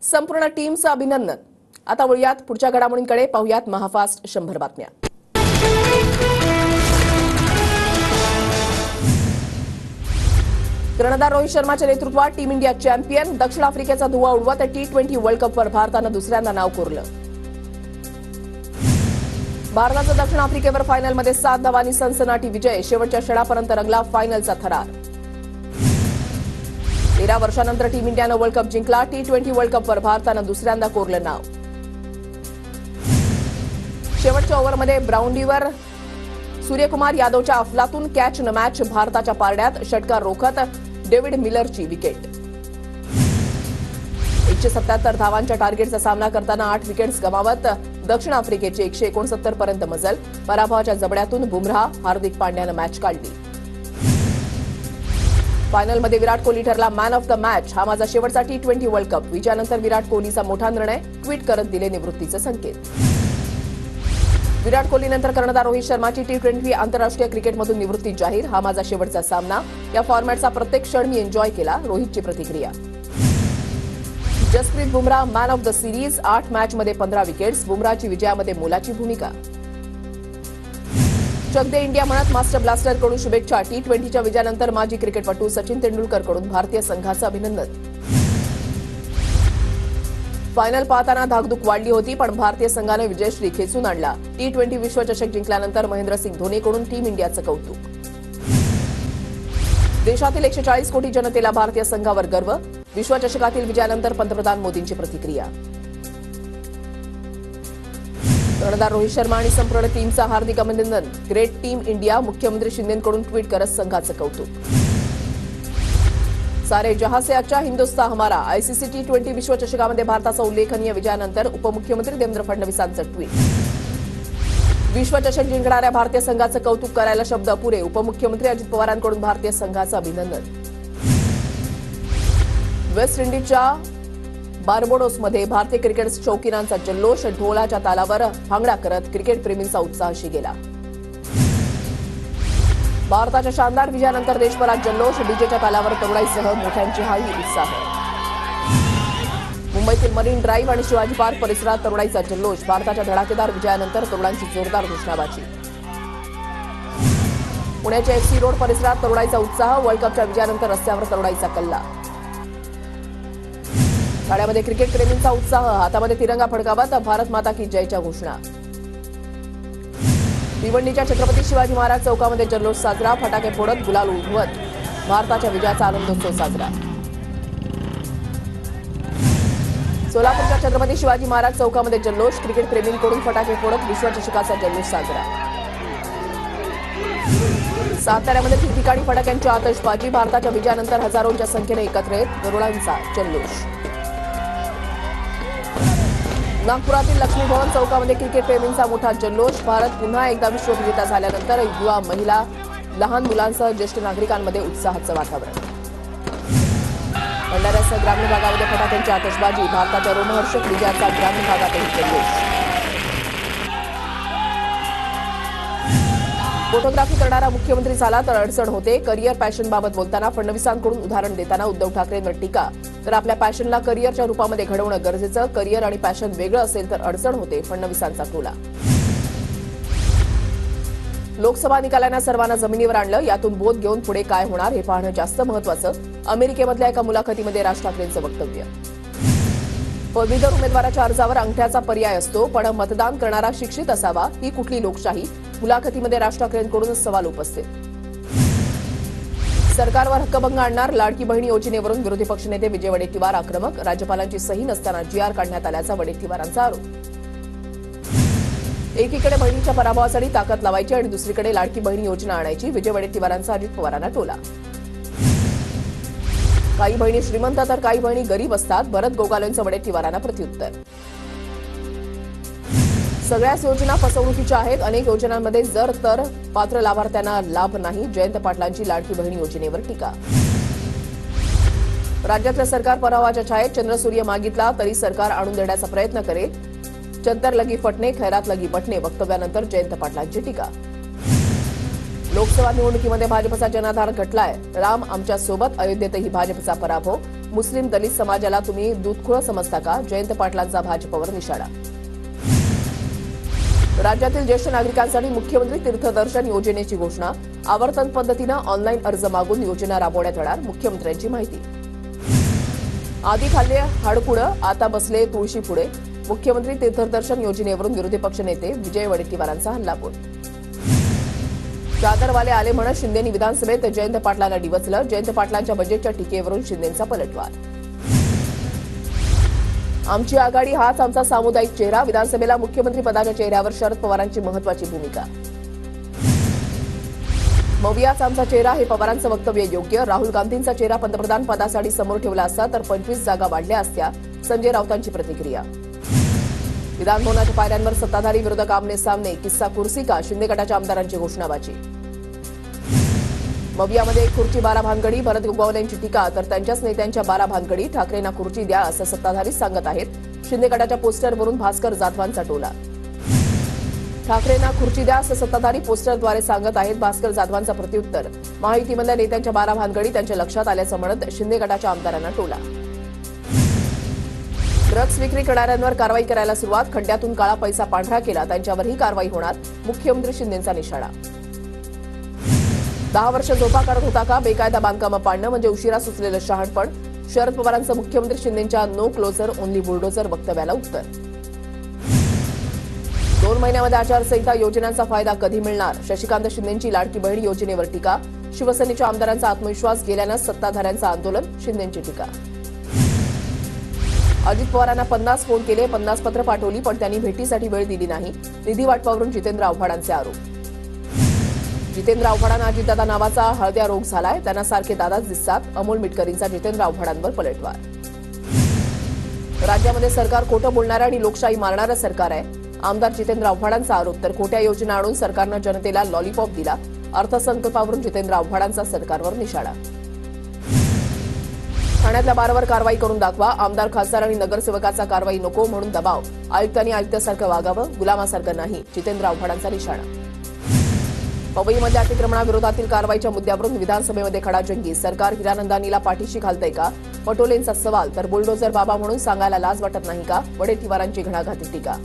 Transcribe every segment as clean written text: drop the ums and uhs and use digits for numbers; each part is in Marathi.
संपूर्ण टीमचं अभिनंदन। आता वळूयात पुढच्या घडामोडींकडे, पाहूयात महाफास्ट 100 बातम्या। कर्णधार रोहित शर्माच्या नेतृत्वात टीम इंडिया चॅम्पियन। दक्षिण आफ्रिकेचा धुव्वा उडवत T20 वर्ल्ड कपवर भारतानं दुसऱ्यांदा नाव कोरलं। भारताचा दक्षिण आफ्रिकेवर फायनलमध्ये 7 धावांनी सनसनाटी विजय। शेवटच्या क्षणापर्यंत रंगला फायनलचा थरार। 13 वर्षांनंतर टीम इंडियानं वर्ल्ड कप जिंकला। T20 वर्ल्ड कपवर भारतानं दुसऱ्यांदा कोरलं नाव। शेवटच्या ओव्हरमध्ये ब्राउंडीवर सूर्यकुमार यादवच्या अफलातून कॅच न मॅच। भारताच्या पारड्यात षटकार रोखत डेव्हिड मिलरची विकेट। 177 धावांच्या टार्गेटचा सामना करताना 8 विकेट्स गमावत दक्षिण आफ्रिकेची 169 पर्यंत मजल। पराभवाच्या जबड्यातून बुमराह, हार्दिक पांड्यानं मॅच काढली। फायनलमध्ये विराट कोहली ठरला मॅन ऑफ द मॅच। हा माझा शेवटचा T20 वर्ल्ड कप। विजयानंतर विराट कोहलीचा मोठा निर्णय, ट्विट करत दिले निवृत्तीचे संकेत। विराट कोहलीनंतर कर्णधार रोहित शर्माची T20 आंतरराष्ट्रीय क्रिकेटमधून निवृत्ती जाहीर। हा माझा शेवटचा सामना। या फॉर्मॅटचा प्रत्येक क्षण मी एन्जॉय केला, रोहितची प्रतिक्रिया। Jasprit Bumrah man of the series. 8 मॅचमध्ये 15 विकेट्स। बुमराहची विजयामध्ये मोलाची भूमिका। चक दे इंडिया म्हणत मास्टर ब्लास्टरकडून शुभेच्छा। T20च्या विजयानंतर माजी क्रिकेटपटू सचिन तेंडुलकरकडून भारतीय संघाचं अभिनंदन। फायनल पाहताना धाकधूक वाढली होती, पण भारतीय संघाने विजयश्री खेचून आणला। T20 विश्वचषक जिंकल्यानंतर महेंद्रसिंग धोनीकडून टीम इंडियाचं कौतुक। देशातील 140 कोटी जनतेला भारतीय संघावर गर्व। विश्वचषकातील विजयानंतर पंतप्रधान मोदींची प्रतिक्रिया। कर्णधार रोहित शर्मा आणि संपूर्ण टीमचं हार्दिक अभिनंदन। Great team India. मुख्यमंत्री शिंदेंकडून ट्विट करत संघाचं कौतुक। सारे जहां से अच्छा हिंदुस्तान हमारा। आयसीसी T20 विश्वचषकामध्ये भारताचा उल्लेखनीय विजयानंतर उपमुख्यमंत्री देवेंद्र फडणवीसांचं ट्विट। विश्वचषक जिंकणाऱ्या भारतीय संघाचं कौतुक करायला शब्द अपुरे। उपमुख्यमंत्री अजित पवारांकडून भारतीय संघाचं अभिनंदन। वेस्ट इंडिजच्या बार्बाडोसमध्ये भारतीय क्रिकेट शौकीनांचा जल्लोष। ढोलाच्या तालावर भांगडा करत क्रिकेट प्रेमींचा उत्साहाशी गेला। भारताच्या शानदार विजयानंतर देशभरात जल्लोष। डीजेच्या तालावर तरुणाईसह मोठ्यांची हाही उत्साह। मुंबईतील मरीन ड्राईव्ह आणि शिवाजी पार्क परिसरात तरुणाईचा जल्लोष। भारताच्या धडाकेदार विजयानंतर तरुणांची जोरदार घोषणाबाजी। पुण्याच्या FC रोड परिसरात तरुणाईचा उत्साह। वर्ल्ड कपच्या विजयानंतर रस्त्यावर तरुणाईचा कल्ला। ठाण्यामध्ये क्रिकेट प्रेमींचा उत्साह। हातामध्ये तिरंगा फडकावत भारत माता की जयच्या घोषणा। भिवंडीच्या छत्रपती शिवाजी महाराज चौकामध्ये जल्लोष साजरा। फटाके फोडत गुलाल उधळवत भारताच्या विजयाचा आनंदोत्सव साजरा। सोलापूरच्या छत्रपती शिवाजी महाराज चौकामध्ये जल्लोष। क्रिकेट प्रेमींकडून फटाके फोडत विश्वचषकाचा जल्लोष साजरा। साताऱ्यामध्ये ठिकठिकाणी फटाक्यांची आतषबाजी। भारताच्या विजयानंतर हजारोंच्या संख्येने एकत्र येत गरुडांचा जल्लोष। नागपुरातील लक्ष्मी भवन चौकामध्ये क्रिकेट प्रेमींचा मोठा जल्लोष। भारत पुन्हा एकदा विश्वविजेता झाल्यानंतर युवा, महिला, लहान मुलांसह ज्येष्ठ नागरिकांमध्ये उत्साहाचं वातावरण। भंडाऱ्यासह ग्रामीण भागामध्ये फटाक्यांची आतषबाजी। भारताच्या रोमहर्षक विजयाचा ग्रामीण भागातही जल्लोष। फोटोग्राफी करणारा मुख्यमंत्री झाला तर अडचण होते। करिअर पॅशनबाबत बोलताना फडणवीसांकडून उदाहरण देताना उद्धव ठाकरेंवर टीका। तर आपल्या पॅशनला करिअरच्या रूपामध्ये घडवणं गरजेचं। करिअर आणि पॅशन वेगळं असेल तर अडचण होते, फडणवीसांचा टोला। लोकसभा निकालांना सर्वांना जमिनीवर आणलं। यातून बोध घेऊन पुढे काय होणार हे पाहणं जास्त महत्त्वाचं। अमेरिकेमधल्या एका मुलाखतीमध्ये राज ठाकरेंचं वक्तव्य। पदवीधर उमेदवाराच्या अर्जावर अंगठ्याचा पर्याय असतो, पण मतदान करणारा शिक्षित असावा। ही कुठली लोकशाही? मुलाखतीमध्ये राज ठाकरेंकडून सवाल उपस्थित। सरकारवर हक्कभंग आणणार। लाडकी बहिणी योजनेवरून विरोधी पक्षनेते विजय वडेट्टीवार आक्रमक। राज्यपालांची सही नसताना GR काढण्यात आल्याचा वडेट्टीवारांचा आरोप। एकीकडे बहिणीच्या पराभवासाठी ताकद लावायची आणि दुसरीकडे लाडकी बहिणी योजना आणायची। विजय वडेट्टीवारांचा अजित पवारांना टोला। काही बहिणी श्रीमंत तर काही बहिणी गरीब असतात। भरत गोगालेंचं वडेट्टीवारांना प्रत्युत्तर। सगळ्याच योजना फसवणुकीच्या आहेत। अनेक योजनांमध्ये जर तर पात्र लाभार्थ्यांना लाभ नाही। जयंत पाटलांची लाडकी बहिणी योजनेवर टीका। राज्यातल्या सरकार पराभवाच्या छायेत। चंद्रसूर्य मागितला तरी सरकार आणून देण्याचा प्रयत्न करेल। चंतर लगी फटणे, खैरात लगी बटणे वक्तव्यानंतर जयंत पाटलांची टीका। लोकसभा निवडणुकीमध्ये भाजपचा जनाधार घटलाय। राम आमच्या सोबत। अयोध्येतही भाजपचा पराभव। मुस्लिम दलित समाजाला तुम्ही दूधखोळ समजता का? जयंत पाटलांचा भाजपवर निशाणा. राज्यातील ज्येष्ठ नागरिकांसाठी मुख्यमंत्री तीर्थदर्शन योजनेची घोषणा. आवर्तन पद्धतीनं ऑनलाईन अर्ज मागून योजना राबवण्यात येणार. मुख्यमंत्र्यांची माहिती. आधी खाल्ले हाडकुडं, आता बसले तुळशी पुढे. मुख्यमंत्री तीर्थदर्शन योजनेवरून विरोधी पक्षनेते विजय वडेट्टीवारांचा हल्लाबोल. चादरवाले आले म्हणत शिंदेंनी विधानसभेत जयंत पाटलांना डिवचलं. जयंत पाटलांच्या बजेटच्या टीकेवरून शिंदेंचा पलटवार. आमची आघाडी हाच आमचा सामुदायिक चेहरा. विधानसभेला मुख्यमंत्री पदाच्या चेहऱ्यावर शरद पवारांची महत्वाची भूमिका. मवियाच आमचा चेहरा हे पवारांचं वक्तव्य योग्य. राहुल गांधींचा चेहरा पंतप्रधान पदासाठी समोर ठेवला असता तर 25 जागा वाढल्या असत्या. संजय राऊतांची प्रतिक्रिया. विधानभवनाच्या पायऱ्यांवर सत्ताधारी विरोधक आमने सामने. किस्सा कुर्सी का? शिंदे गटाच्या आमदारांची घोषणाबाजी. मवियामध्ये एक खुर्ची 12 भानगडी. भरत गोगावलेंची टीका तर त्यांच्याच नेत्यांच्या 12 भानगडी. ठाकरेंना खुर्ची द्या असं सत्ताधारी सांगत आहेत. शिंदे गटाच्या पोस्टरवरून भास्कर जाधवांचा टोला. ठाकरेंना खुर्ची द्या असं सत्ताधारी पोस्टरद्वारे सांगत आहेत. भास्कर जाधवांचा प्रत्युत्तर. महायुतीमधल्या नेत्यांच्या 12 भानगडी त्यांच्या लक्षात आल्याचं म्हणत शिंदे गटाच्या आमदारांना टोला. ड्रग्ज विक्री करणाऱ्यांवर कारवाई करायला सुरुवात. खड्ड्यातून काळा पैसा पांढरा केला त्यांच्यावरही कारवाई होणार. मुख्यमंत्री शिंदेंचा निशाणा. 10 वर्ष झोपा काढत होता का? बेकायदा बांधकामं पाडणं म्हणजे उशिरा सुचलेलं शहाणपण. शरद पवारांचं मुख्यमंत्री शिंदेंच्या नो क्लोजर ओन्ली बुलडोजर वक्तव्याला उत्तर. 2 महिन्यामध्ये आचारसंहिता योजनांचा फायदा कधी मिळणार? शशिकांत शिंदेंची लाडकी बहीण योजनेवर टीका. शिवसेनेच्या आमदारांचा आत्मविश्वास गेल्यानं सत्ताधाऱ्यांचं आंदोलन. शिंदेंची टीका. अजित पवारांना 50 फोन केले, 50 पत्र पाठवली पण त्यांनी भेटीसाठी वेळ दिली नाही. निधी वाटपावरून जितेंद्र आव्हाडांचे आरोप. जितेंद्र आव्हाडांना अजितदादा नावाचा हळद्या रोग झालाय. त्यांना सारखे दादाच दिसतात. अमोल मिटकरींचा जितेंद्र आव्हाडांवर पलटवार. राज्यामध्ये सरकार खोटं बोलणारं आणि लोकशाही मारणारं सरकार आहे. आमदार जितेंद्र आव्हाडांचा आरोप. तर खोट्या योजना आणून सरकारनं जनतेला लॉलीपॉप दिला. अर्थसंकल्पावरून जितेंद्र आव्हाडांचा सरकारवर निशाणा. ठाण्यातल्या बारवर कारवाई करून दाखवा. आमदार खासदार आणि नगरसेवकाचा कारवाई नको म्हणून दबाव. आयुक्तांनी आयुक्तासारखं वागावं, गुलामासारखं नाही. जितेंद्र आव्हाडांचा निशाणा. पवईमधल्या अतिक्रमणाविरोधातील कारवाईच्या मुद्द्यावरून विधानसभेमध्ये खडाजंगी. सरकार हिरानंदानीला पाठीशी घालतंय का? पटोलेंचा सवाल. तर बुलडोझर बाबा म्हणून सांगायला लाज वाटत नाही का? वडेट्टीवारांची घणाघाती टीका.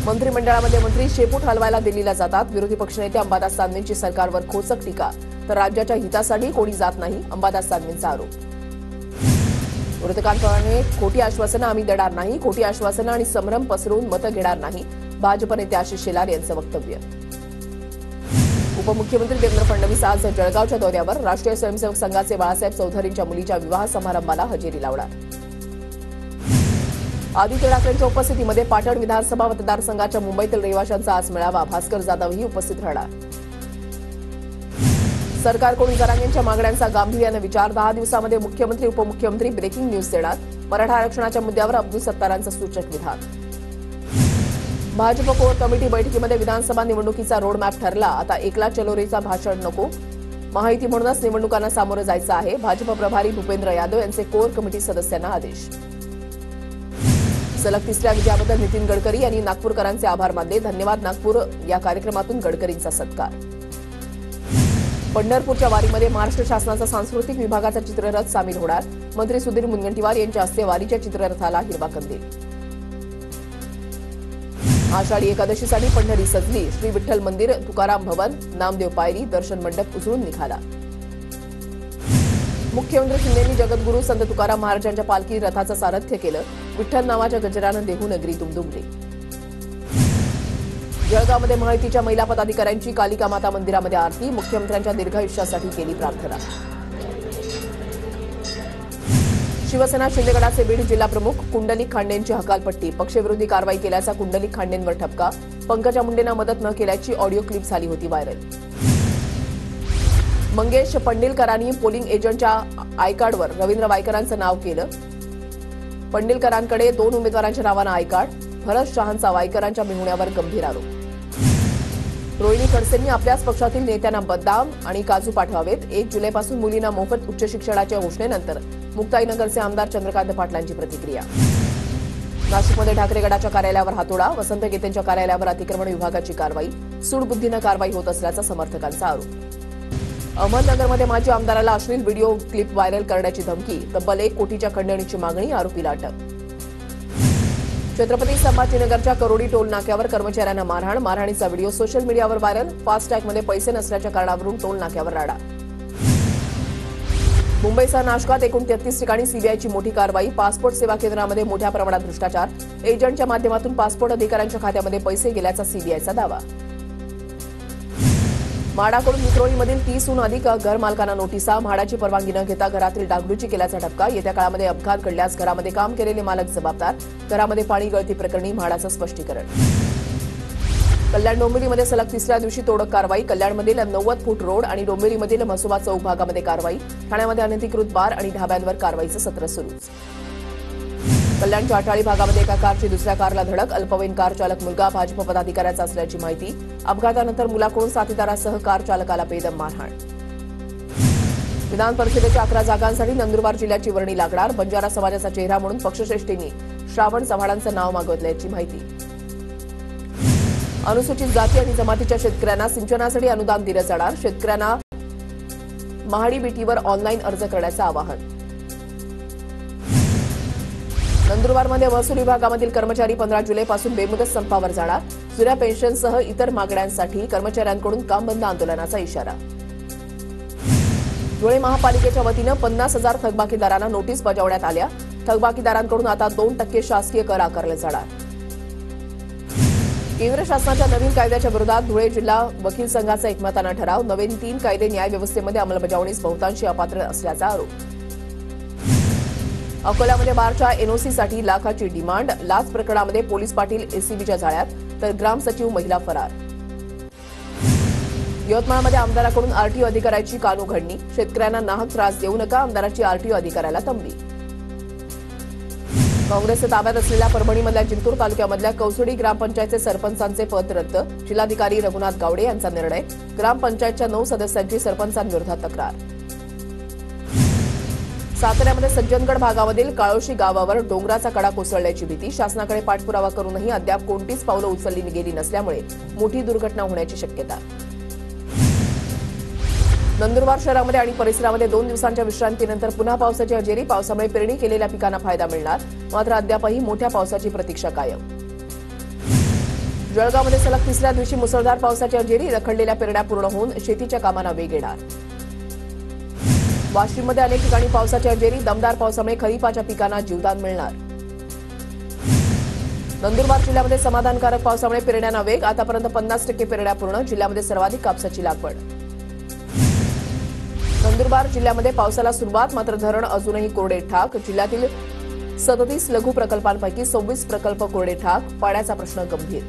मंत्रिमंडळामध्ये मंत्री शेपूट हलवायला दिल्लीला जातात. विरोधी पक्षनेते अंबादास दानवेंची सरकारवर खोचक टीका. तर राज्याच्या हितासाठी कोणी जात नाही. अंबादास दानवेंचा आरोप. विरोधकांप्रमाणे खोटी आश्वासनं आम्ही देणार नाही. खोटी आश्वासनं आणि संभ्रम पसरवून मतं घेणार नाही. भाजप नेते आशिष शेलार यांचं वक्तव्य. उपमुख्यमंत्री देवेंद्र फडणवीस आज जळगावच्या दौऱ्यावर. राष्ट्रीय स्वयंसेवक संघाचे बाळासाहेब चौधरींच्या मुलीच्या विवाह समारंभाला हजेरी लावणार. आदित्य ठाकरेंच्या उपस्थितीमध्ये पाटण विधानसभा मतदारसंघाच्या मुंबईतील रहिवाशांचा आज मेळावा. भास्कर जाधवही उपस्थित राहणार. सरकारकडून जरांगेंच्या मागण्यांचा गांभीर्यानं विचार. 10 दिवसामध्ये मुख्यमंत्री उपमुख्यमंत्री ब्रेकिंग न्यूज देणार. मराठा आरक्षणाच्या मुद्द्यावर अब्दुल सत्तारांचं सूचक विधान. भाजप कोर कमिटी बैठकीमध्ये विधानसभा निवडणुकीचा रोडमॅप ठरला. आता एकला चलोरेचा भाषण नको. महायुती म्हणूनच निवडणुकांना सामोरं जायचं आहे. भाजप प्रभारी भूपेंद्र यादव यांचे कोर कमिटी सदस्यांना आदेश. सलग 3ऱ्या विजयाबद्दल नितीन गडकरी यांनी नागपूरकरांचे आभार मानले. धन्यवाद नागपूर. या कार्यक्रमातून गडकरींचा सत्कार. पंढरपूरच्या वारीमध्ये महाराष्ट्र शासनाचा सांस्कृतिक विभागाचा चित्ररथ सामील होणार. मंत्री सुधीर मुनगंटीवार यांच्या हस्ते वारीच्या चित्ररथाला हिरवा कंदील. आषाढी एकादशीसाठी पंढरी सजली. श्री विठ्ठल मंदिर, तुकाराम भवन, नामदेव पायरी, दर्शन मंडप उजळून निघाला. मुख्यमंत्री शिंदेंनी जगद्गुरू संत तुकाराम महाराजांच्या पालखी रथाचं सारथ्य केलं. विठ्ठल नावाच्या गजरानं देहू नगरी दुमदुमली. जळगावमध्ये महायुतीच्या महिला पदाधिकाऱ्यांची कालिका माता मंदिरामध्ये आरती. मुख्यमंत्र्यांच्या दीर्घायुष्यासाठी केली प्रार्थना. शिवसेना शिंदे गटाचे बीड जिल्हा प्रमुख कुंडलिक खांडेंची हकालपट्टी. पक्षविरोधी कारवाई केल्याचा कुंडलिक खांडेंवर ठपका. पंकजा मुंडेंना मदत न केल्याची ऑडिओ क्लिप झाली होती व्हायरल. मंगेश पंडिलकरांनी पोलिंग एजंटच्या आयकार्डवर रवींद्र वायकरांचं नाव केलं. पंडिलकरांकडे 2 उमेदवारांच्या नावानं आयकार्ड. भरत शहांचा वायकरांच्या मेहुण्यावर गंभीर आरोप. रोहिणी खडसेंनी आपल्याच पक्षातील नेत्यांना बदाम आणि काजू पाठवावेत. 1 जुलैपासून मुलींना मोफत उच्च शिक्षणाच्या घोषणेनंतर मुक्ताईनगरचे आमदार चंद्रकांत पाटलांची प्रतिक्रिया. नाशिकमध्ये ठाकरे गटाच्या कार्यालयावर हातोडा. वसंत गेतेंच्या कार्यालयावर अतिक्रमण विभागाची कारवाई. सूडबुद्धीनं कारवाई होत असल्याचा समर्थकांचा आरोप. अहमदनगरमध्ये माजी आमदाराला अश्लील व्हिडिओ क्लिप व्हायरल करण्याची धमकी, तब्बल 1 कोटीच्या खंडणीची मागणी, आरोपीला अटक. छत्रपती संभाजीनगरच्या करोडी टोल नाक्यावर कर्मचाऱ्यांना मारहाणीचा व्हिडिओ सोशल मीडियावर व्हायरल. फास्टॅगमध्ये पैसे नसल्याच्या कारणावरून टोल नाक्यावर राडा. मुंबईसह नाशकात एकूण 33 ठिकाणी सीबीआयची मोठी कारवाई. पासपोर्ट सेवा केंद्रामध्ये मोठ्या प्रमाणात भ्रष्टाचार. एजंटच्या माध्यमातून पासपोर्ट अधिकाऱ्यांच्या खात्यामध्ये पैसे गेल्याचा सीबीआयचा दावा. म्हाडाकडून विक्रोळीमधील 30हून अधिक घरमालकांना नोटिसा. म्हाडाची परवानगी न घेता घरातील डागडुजी केल्याचा ठपका. येत्या काळामध्ये अपघात घडल्यास घरामध्ये काम केलेले मालक जबाबदार. घरामध्ये पाणी गळती प्रकरणी म्हाडाचं स्पष्टीकरण. कल्याण डोंबिवलीमध्ये सलग 3ऱ्या दिवशी तोडक कारवाई. कल्याणमधील 90 फूट रोड आणि डोंबिवलीमधील म्हसोबा चौक भागामध्ये कारवाई. ठाण्यामध्ये अनधिकृत बार आणि ढाब्यांवर कारवाईचं सत्र सुरूच. कल्याणच्या अटाळी भागामध्ये एका कारची दुसऱ्या कारला धडक. अल्पवयीन कार चालक मुलगा भाजप पदाधिकाऱ्याचा असल्याची माहिती. अपघातानंतर मुलाकडून साथीदारासह कार चालकाला बेदम मारहाण. विधान परिषदेच्या 11 जागांसाठी नंदुरबार जिल्ह्याची वर्णी लागणार. बंजारा समाजाचा चेहरा म्हणून पक्षश्रेष्ठींनी श्रावण चव्हाणांचं नाव मागितल्याची माहिती. अनुसूचित जाती आणि जमातीच्या शेतकऱ्यांना सिंचनासाठी अनुदान दिलं जाणार. शेतकऱ्यांना महाडी बीटीवर ऑनलाईन अर्ज करण्याचं आवाहन. नंदुरबारमध्ये महसूल विभागामधील कर्मचारी 15 जुलैपासून बेमुदत संपावर जाणार. जुन्या पेन्शनसह इतर मागण्यांसाठी कर्मचाऱ्यांकडून काम बंद आंदोलनाचा इशारा. धुळे महापालिकेच्या वतीनं 50,000 थकबाकीदारांना नोटीस बजावण्यात आल्या. थकबाकीदारांकडून आता 2% शासकीय कर आकारले जाणार. केंद्र शासनाच्या नवीन कायद्याच्या विरोधात धुळे जिल्हा वकील संघाचा एकमतानं ठराव. नवीन 3 कायदे न्यायव्यवस्थेमध्ये अंमलबजावणीस बहुतांशी अपात्र असल्याचा आरोप. अकोल्यामध्ये बारच्या एनओसीसाठी लाखाची डिमांड. लाच प्रकरणामध्ये पोलीस पाटील एसीबीच्या जाळ्यात, तर ग्रामसचिव महिला फरार. यवतमाळमध्ये आमदाराकडून आरटीओ अधिकाऱ्याची कानउघडणी. शेतकऱ्यांना नाहक त्रास देऊ नका, आमदाराची आरटीओ अधिकाऱ्याला तंबी. काँग्रेसच्या ताब्यात असलेल्या परभणीमधल्या जिंतूर तालुक्यामधल्या कौसडी ग्रामपंचायतचे सरपंचांचे पद रद्द. जिल्हाधिकारी रघुनाथ गावडे यांचा निर्णय. ग्रामपंचायतच्या 9 सदस्यांची सरपंचांविरोधात तक्रार. साताऱ्यामध्ये सज्जनगड भागामधील काळोशी गावावर डोंगराचा कडा कोसळण्याची भीती. शासनाकडे पाठपुरावा करूनही अद्याप कोणतीच पावलं उचलली गेली नसल्यामुळे मोठी दुर्घटना होण्याची शक्यता. नंदुरबार शहरामध्ये आणि परिसरामध्ये 2 दिवसांच्या विश्रांतीनंतर पुन्हा पावसाची हजेरी. पावसामुळे पेरणी केलेल्या पिकांना फायदा मिळणार, मात्र अद्यापही मोठ्या पावसाची प्रतीक्षा कायम. जळगावमध्ये सलग 3ऱ्या दिवशी मुसळधार पावसाची हजेरी. रखडलेल्या पेरण्या पूर्ण होऊन शेतीच्या कामांना वेग येणार. वाशिममध्ये अनेक ठिकाणी पावसाची हजेरी. दमदार पावसामुळे खरीपाच्या पिकांना जीवदान मिळणार. नंदुरबार जिल्ह्यामध्ये समाधानकारक पावसामुळे पेरण्यांना वेग. आतापर्यंत 50% पेरण्या पूर्ण. जिल्ह्यामध्ये सर्वाधिक कापसाची लागवड. नंदुरबार जिल्ह्यामध्ये पावसाला सुरुवात, मात्र धरण अजूनही कोरडे ठाक. जिल्ह्यातील 37 लघु प्रकल्पांपैकी 26 प्रकल्प कोरडे ठाक. पाण्याचा प्रश्न गंभीर.